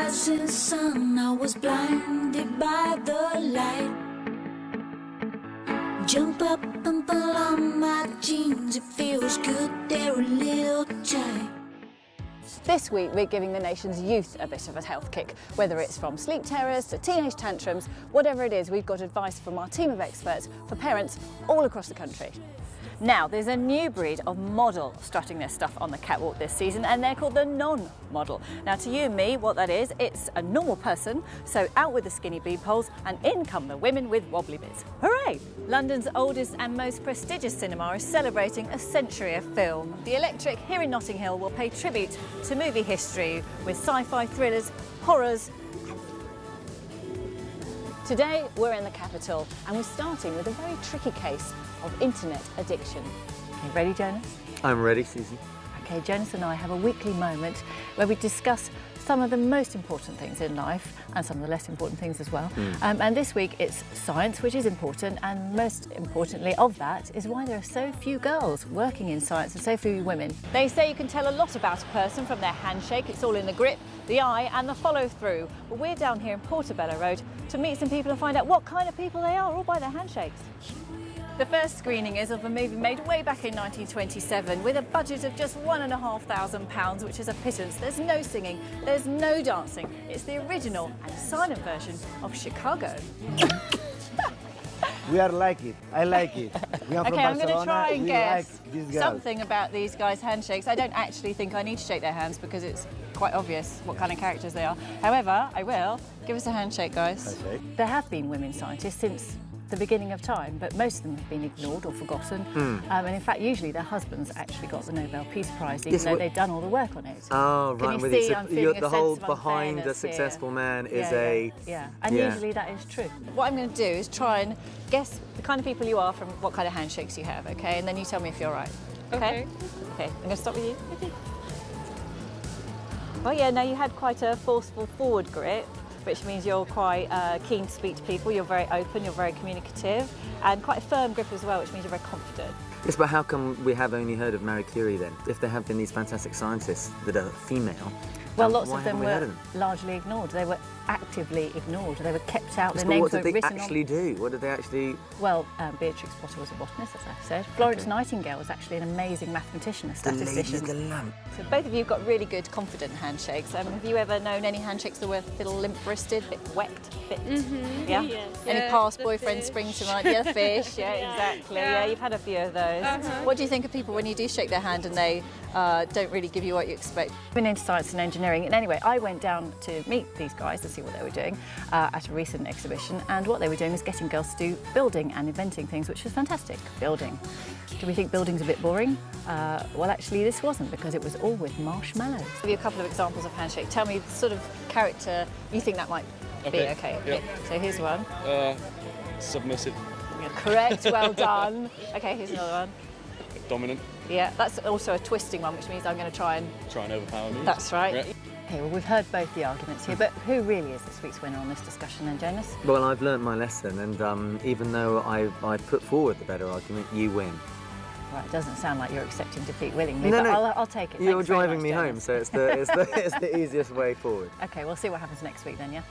rising sun, I was blinded by the light. Jump up and pull on my jeans, it feels good, they're a little tight. This week we're giving the nation's youth a bit of a health kick. Whether it's from sleep terrors to teenage tantrums, whatever it is, we've got advice from our team of experts for parents all across the country. Now, there's a new breed of model strutting their stuff on the catwalk this season, and they're called the non-model. Now, to you and me, what that is, it's a normal person, so out with the skinny boob holes, and in come the women with wobbly bits. Hooray! London's oldest and most prestigious cinema is celebrating a century of film. The Electric here in Notting Hill will pay tribute to movie history with sci-fi thrillers, horrors. Today, we're in the capital, and we're starting with a very tricky case of internet addiction. Okay, ready, Jonas? I'm ready, Suzie. Okay, Jonas and I have a weekly moment where we discuss some of the most important things in life and some of the less important things as well. And this week it's science, which is important, and most importantly of that is why there are so few girls working in science and so few women. They say you can tell a lot about a person from their handshake. It's all in the grip, the eye and the follow through. But we're down here in Portobello Road to meet some people and find out what kind of people they are, all by their handshakes. The first screening is of a movie made way back in 1927 with a budget of just £1,500, which is a pittance. There's no singing, there's no dancing. It's the original and silent version of Chicago. We are like it. I like it. We are from Okay, I'm Barcelona. going to try and we guess like these girls. something about these guys' handshakes. I don't actually think I need to shake their hands because it's quite obvious what kind of characters they are. However, I will. Give us a handshake, guys. Okay. There have been women scientists since the beginning of time, but most of them have been ignored or forgotten. And in fact, usually their husbands actually got the Nobel Peace Prize, even though they'd done all the work on it. Oh, Can right, you with see you. I'm So feeling a the sense whole of behind a unfairness successful here. man is And Yeah. usually that is true. What I'm going to do is try and guess the kind of people you are from what kind of handshakes you have, okay? And then you tell me if you're right. Okay? Okay, I'm going to start with you. Okay. Oh yeah, now you had quite a forceful forward grip, which means you're quite keen to speak to people, you're very open, you're very communicative, and quite a firm grip as well, which means you're very confident. Yes, but how come we have only heard of Marie Curie then? If there have been these fantastic scientists that are female, Well, lots why of them haven't we heard were of them? largely ignored. They were actively ignored. They were kept out. Their But names what were did they written actually do? What did they actually... on. Well, Beatrix Potter was a botanist, as I said. Florence Nightingale was actually an amazing mathematician, a The lady statistician. of the lamp. So both of you have got really good, confident handshakes. Have you ever known any handshakes that were a little limp-wristed, a bit wet, a bit, yeah? Yes. Any Yeah, past the boyfriends fish. spring to mind? Yeah, the fish, yeah, exactly. Yeah, you've had a few of those. What do you think of people when you do shake their hand and they don't really give you what you expect? I've been into science and engineering, and anyway, I went down to meet these guys to see what they were doing at a recent exhibition, and what they were doing was getting girls to do building and inventing things, which was fantastic. Building. Do we think building's a bit boring? Well, actually, this wasn't, because it was all with marshmallows. I'll give you a couple of examples of handshake. Tell me the sort of character you think that might be. Okay. Yep. So here's one. Submissive, Yeah, correct, well done. Okay, here's another one. dominant, Yeah, that's also a twisting one, which means I'm going to try and... try and overpower me. That's right. Yeah. Okay, well, we've heard both the arguments here, but who really is this week's winner on this discussion then, Jonas? Well, I've learnt my lesson, and even though I put forward the better argument, you win. Right, it doesn't sound like you're accepting defeat willingly, No, but no. I'll take it. You're Thanks very driving much, me home, Jonas. so it's the easiest way forward. Okay, we'll see what happens next week then, yeah?